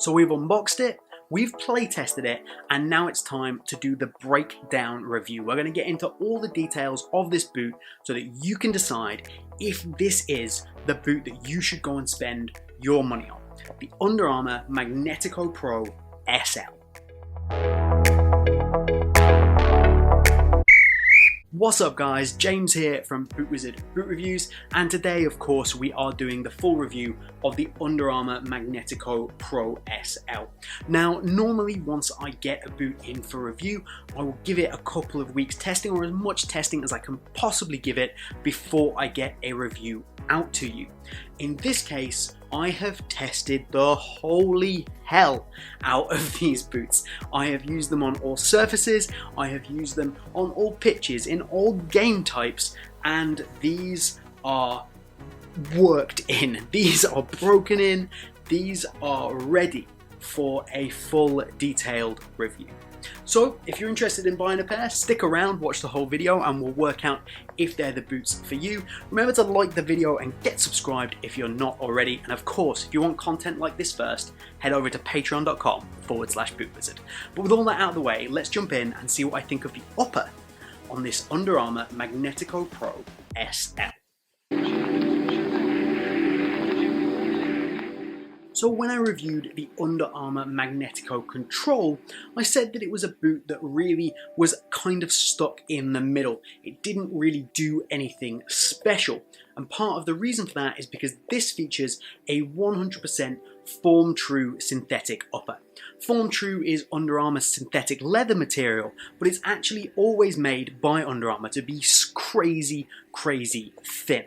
So we've unboxed it, we've play tested it, and now it's time to do the breakdown review. We're going to get into all the details of this boot so that you can decide if this is the boot that you should go and spend your money on. The Under Armour Magnetico Pro SL. What's up guys, James here from BootWizard Boot Reviews, and today of course we are doing the full review of the Under Armour Magnetico Pro SL. Now normally once I get a boot in for review, I will give it a couple of weeks testing, or as much testing as I can possibly give it before I get a review out to you. In this case, I have tested the holy hell out of these boots. I have used them on all surfaces, I have used them on all pitches, in all game types, and these are worked in. These are broken in, these are ready for a full detailed review. So if you're interested in buying a pair, stick around, watch the whole video, and we'll work out if they're the boots for you. Remember to like the video and get subscribed if you're not already. And of course, if you want content like this first, head over to patreon.com/BootWizard. But with all that out of the way, let's jump in and see what I think of the upper on this Under Armour Magnetico Pro SL. So when I reviewed the Under Armour Magnetico Control, I said that it was a boot that really was kind of stuck in the middle. It didn't really do anything special. And part of the reason for that is because this features a 100% Form True synthetic upper. Form True is Under Armour's synthetic leather material, but it's actually always made by Under Armour to be crazy, crazy thin.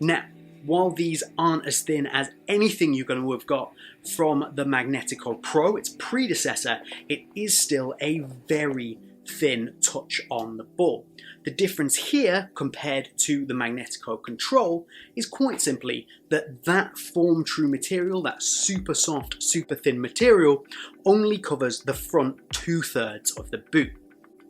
Now, while these aren't as thin as anything you're going to have got from the Magnetico Pro, its predecessor, it is still a very thin touch on the ball. The difference here compared to the Magnetico Control is quite simply that Form True material, that super soft, super thin material, only covers the front 2/3 of the boot.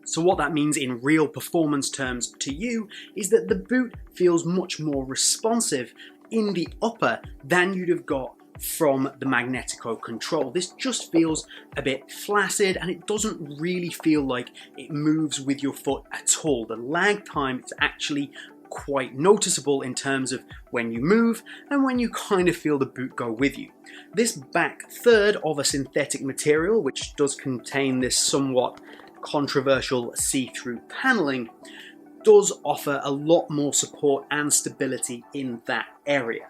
So what that means in real performance terms to you is that the boot feels much more responsive in the upper than you'd have got from the Magnetico Control. This just feels a bit flaccid, and it doesn't really feel like it moves with your foot at all. The lag time is actually quite noticeable in terms of when you move and when you kind of feel the boot go with you. This back third of a synthetic material, which does contain this somewhat controversial see-through paneling, does offer a lot more support and stability in that area.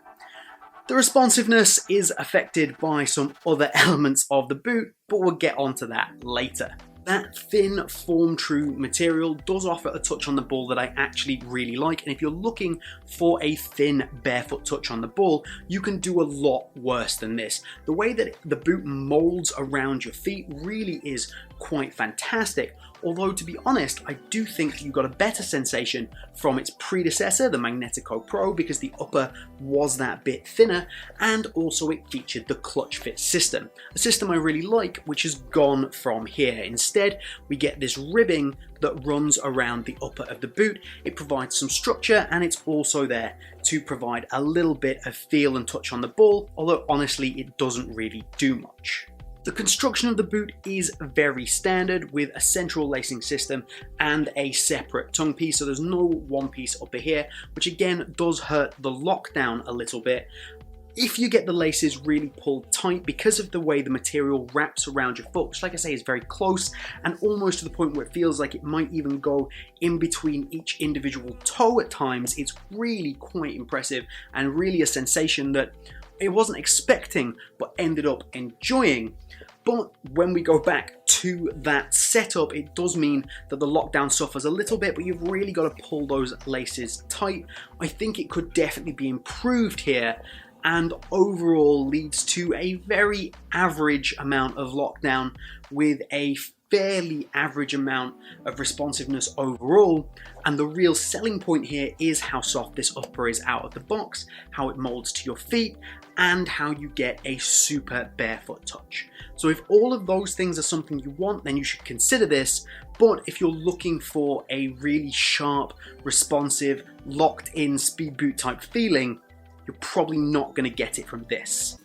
The responsiveness is affected by some other elements of the boot, but we'll get onto that later. That thin Form True material does offer a touch on the ball that I actually really like, and if you're looking for a thin barefoot touch on the ball, you can do a lot worse than this. The way that the boot molds around your feet really is quite fantastic, although to be honest, I do think you got a better sensation from its predecessor, the Magnetico Pro, because the upper was that bit thinner, and also it featured the clutch fit system, a system I really like, which has gone from here. Instead, we get this ribbing that runs around the upper of the boot. It provides some structure, and it's also there to provide a little bit of feel and touch on the ball, although honestly it doesn't really do much. The construction of the boot is very standard, with a central lacing system and a separate tongue piece, so there's no one piece up here, which again does hurt the lockdown a little bit. If you get the laces really pulled tight, because of the way the material wraps around your foot, which like I say is very close and almost to the point where it feels like it might even go in between each individual toe at times, it's really quite impressive and really a sensation that I wasn't expecting but ended up enjoying. But when we go back to that setup, it does mean that the lockdown suffers a little bit, but you've really got to pull those laces tight. I think it could definitely be improved here, and overall leads to a very average amount of lockdown with a fairly average amount of responsiveness overall. And the real selling point here is how soft this upper is out of the box, how it molds to your feet, and how you get a super barefoot touch. So if all of those things are something you want, then you should consider this. But if you're looking for a really sharp, responsive, locked in speed boot type feeling, you're probably not going to get it from this.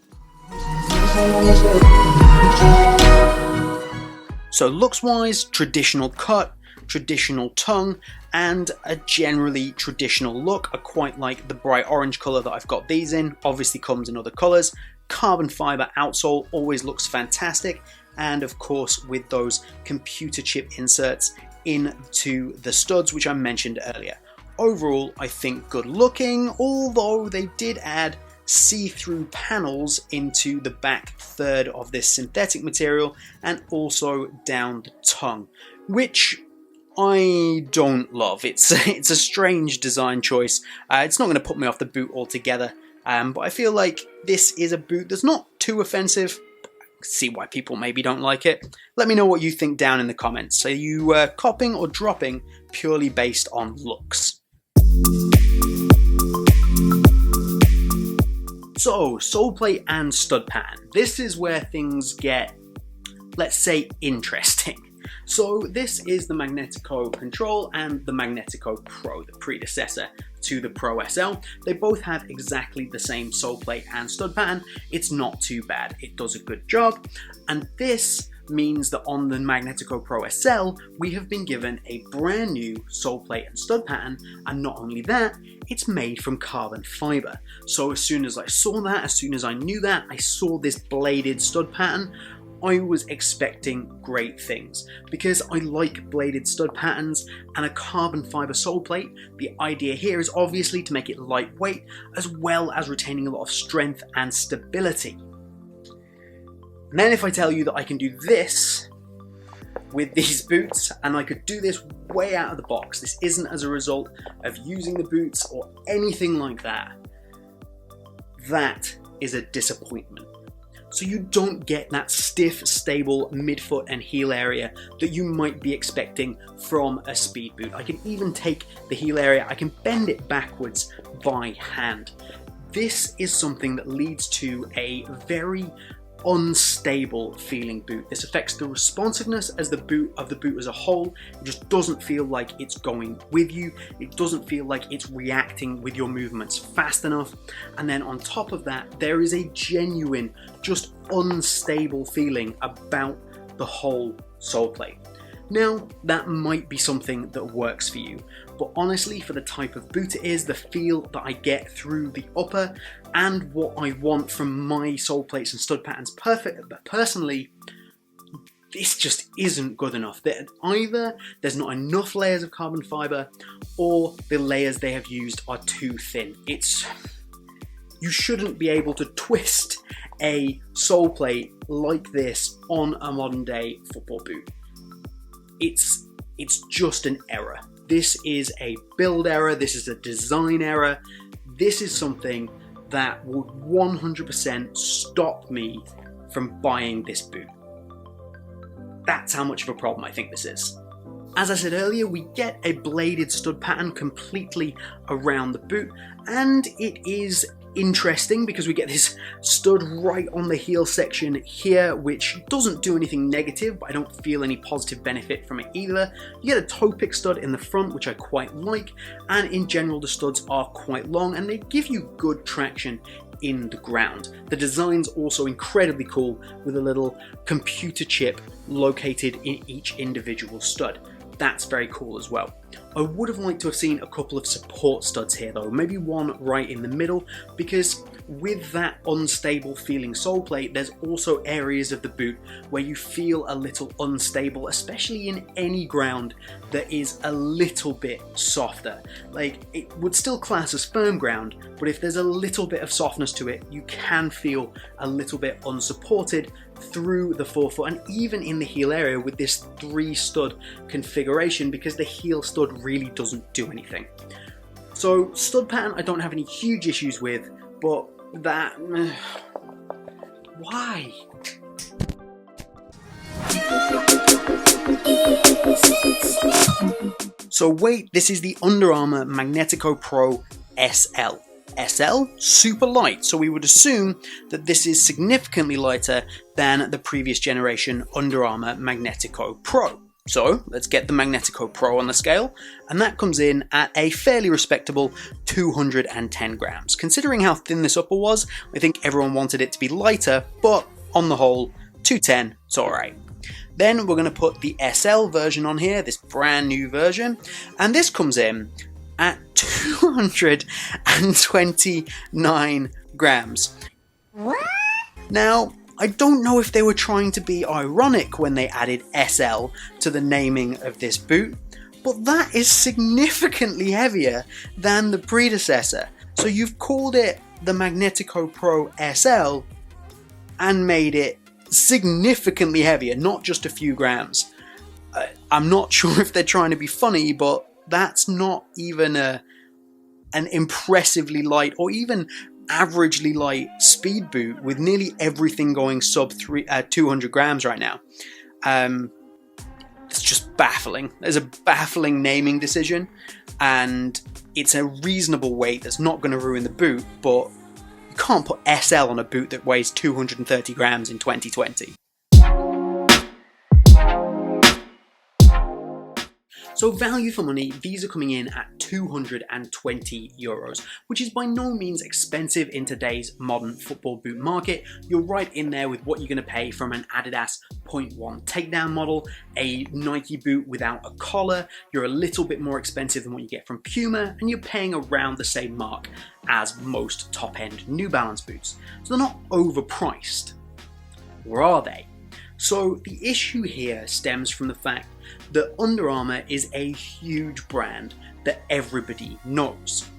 So looks wise, traditional cut, traditional tongue, and a generally traditional look. I quite like the bright orange colour that I've got these in. Obviously comes in other colours. Carbon fibre outsole always looks fantastic, and of course with those computer chip inserts into the studs, which I mentioned earlier. Overall, I think good looking, although they did add see-through panels into the back third of this synthetic material and also down the tongue, which I don't love. It's a strange design choice. It's not going to put me off the boot altogether, but I feel like this is a boot that's not too offensive. See why people maybe don't like it. Let me know what you think down in the comments. Are you copying or dropping purely based on looks? So, Soleplate and Stud Pan. This is where things get, let's say, interesting. So this is the Magnetico Control and the Magnetico Pro, the predecessor to the Pro SL. They both have exactly the same Soleplate and stud pattern. It's not too bad. It does a good job. And this means that on the Magnetico Pro SL, we have been given a brand new Soleplate and stud pattern. And not only that, it's made from carbon fiber. So as soon as I saw that, as soon as I knew that, I saw this bladed stud pattern, I was expecting great things because I like bladed stud patterns and a carbon fiber sole plate. The idea here is obviously to make it lightweight as well as retaining a lot of strength and stability. And then if I tell you that I can do this with these boots, and I could do this way out of the box, this isn't as a result of using the boots or anything like that, that is a disappointment. So you don't get that stiff, stable midfoot and heel area that you might be expecting from a speed boot. I can even take the heel area, I can bend it backwards by hand. This is something that leads to a very unstable feeling boot. This affects the responsiveness as the boot as a whole. It just doesn't feel like it's going with you. It doesn't feel like it's reacting with your movements fast enough. And then on top of that, there is a genuine, just unstable feeling about the whole sole plate. Now, that might be something that works for you, but honestly, for the type of boot it is, the feel that I get through the upper, and what I want from my sole plates and stud patterns personally, this just isn't good enough. Either there's not enough layers of carbon fiber, or the layers they have used are too thin. You shouldn't be able to twist a sole plate like this on a modern day football boot. It's just an error. This is a build error, this is a design error, this is something that would 100% stop me from buying this boot. That's how much of a problem I think this is. As I said earlier, we get a bladed stud pattern completely around the boot, and it is interesting because we get this stud right on the heel section here, which doesn't do anything negative, but I don't feel any positive benefit from it either. You get a toe pick stud in the front, which I quite like, and in general the studs are quite long and they give you good traction in the ground. The design's also incredibly cool with a little computer chip located in each individual stud. That's very cool as well. I would have liked to have seen a couple of support studs here though, maybe one right in the middle, because with that unstable feeling sole plate, there's also areas of the boot where you feel a little unstable, especially in any ground that is a little bit softer. Like, it would still class as firm ground, but if there's a little bit of softness to it, you can feel a little bit unsupported through the forefoot and even in the heel area with this 3 stud configuration, because the heel stud really doesn't do anything. So stud pattern I don't have any huge issues with, but that why? So wait, this is the Under Armour Magnetico Pro SL. SL, super light, so we would assume that this is significantly lighter than the previous generation Under Armour Magnetico Pro. So let's get the Magnetico Pro on the scale, and that comes in at a fairly respectable 210 grams. Considering how thin this upper was, I think everyone wanted it to be lighter, but on the whole, 210, it's alright. Then we're going to put the SL version on here, this brand new version, and this comes in at 229 grams. What? Now, I don't know if they were trying to be ironic when they added SL to the naming of this boot, but that is significantly heavier than the predecessor. So you've called it the Magnetico Pro SL and made it significantly heavier, not just a few grams. I'm not sure if they're trying to be funny, but that's not even an impressively light or even averagely light speed boot with nearly everything going sub 200 grams right now. It's just baffling. There's a baffling naming decision, and it's a reasonable weight that's not going to ruin the boot, but you can't put SL on a boot that weighs 230 grams in 2020. So value for money, these are coming in at 220 euros, which is by no means expensive in today's modern football boot market. You're right in there with what you're going to pay from an Adidas 0.1 takedown model, a Nike boot without a collar. You're a little bit more expensive than what you get from Puma, and you're paying around the same mark as most top-end New Balance boots. So they're not overpriced, or are they? So the issue here stems from the fact that Under Armour is a huge brand that everybody knows.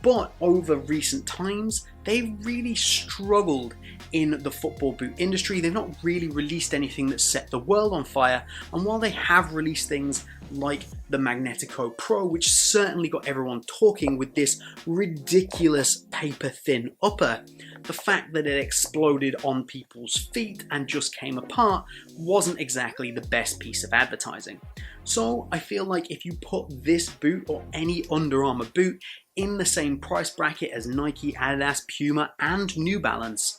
But over recent times, they've really struggled in the football boot industry. They've not really released anything that set the world on fire. And while they have released things like the Magnetico Pro, which certainly got everyone talking with this ridiculous paper-thin upper, the fact that it exploded on people's feet and just came apart wasn't exactly the best piece of advertising. So I feel like if you put this boot or any Under Armour boot in the same price bracket as Nike, Adidas, Puma and New Balance,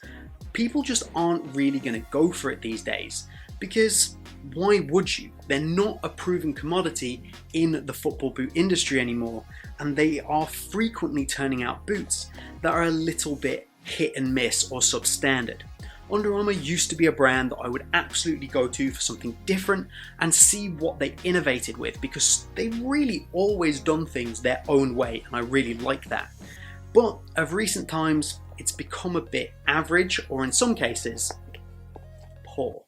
people just aren't really going to go for it these days. Because why would you? They're not a proven commodity in the football boot industry anymore, and they are frequently turning out boots that are a little bit hit and miss or substandard. Under Armour used to be a brand that I would absolutely go to for something different and see what they innovated with, because they've really always done things their own way, and I really like that. But of recent times, it's become a bit average, or in some cases, poor.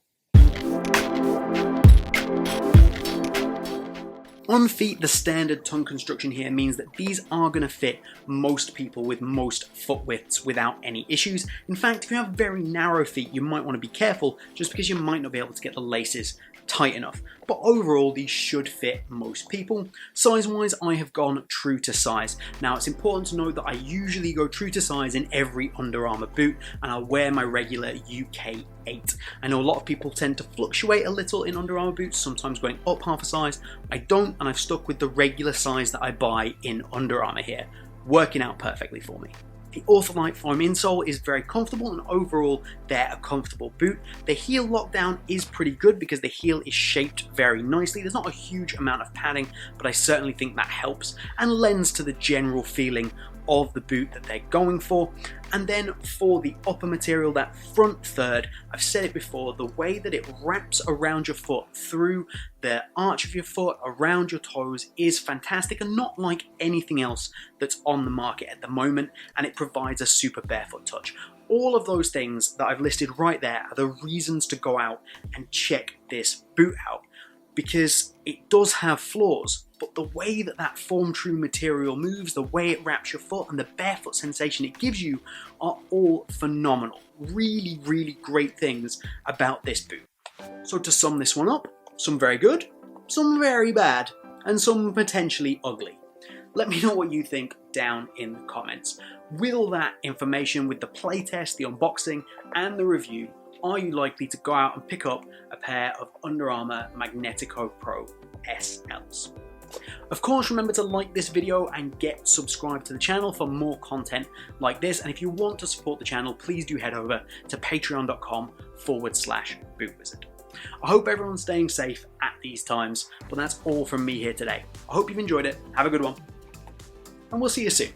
On feet, the standard tongue construction here means that these are going to fit most people with most foot widths without any issues. In fact, if you have very narrow feet, you might want to be careful just because you might not be able to get the laces tight enough. But overall, these should fit most people. Size-wise, I have gone true to size. Now, it's important to note that I usually go true to size in every Under Armour boot, and I'll wear my regular UK 8. I know a lot of people tend to fluctuate a little in Under Armour boots, sometimes going up half a size. I don't, and I've stuck with the regular size that I buy in Under Armour here, working out perfectly for me. The Ortholite foam insole is very comfortable, and overall they're a comfortable boot. The heel lockdown is pretty good because the heel is shaped very nicely. There's not a huge amount of padding, but I certainly think that helps and lends to the general feeling of the boot that they're going for. And then for the upper material, that front third, I've said it before, the way that it wraps around your foot through the arch of your foot, around your toes, is fantastic and not like anything else that's on the market at the moment, and it provides a super barefoot touch. All of those things that I've listed right there are the reasons to go out and check this boot out, because it does have flaws, but the way that that form true material moves, the way it wraps your foot, and the barefoot sensation it gives you are all phenomenal. Really, really great things about this boot. So to sum this one up, some very good, some very bad, and some potentially ugly. Let me know what you think down in the comments. With all that information, with the playtest, the unboxing, and the review, are you likely to go out and pick up a pair of Under Armour Magnetico Pro SLs? Of course, remember to like this video and get subscribed to the channel for more content like this. And if you want to support the channel, please do head over to patreon.com/BootWizard. I hope everyone's staying safe at these times, but that's all from me here today. I hope you've enjoyed it. Have a good one, and we'll see you soon.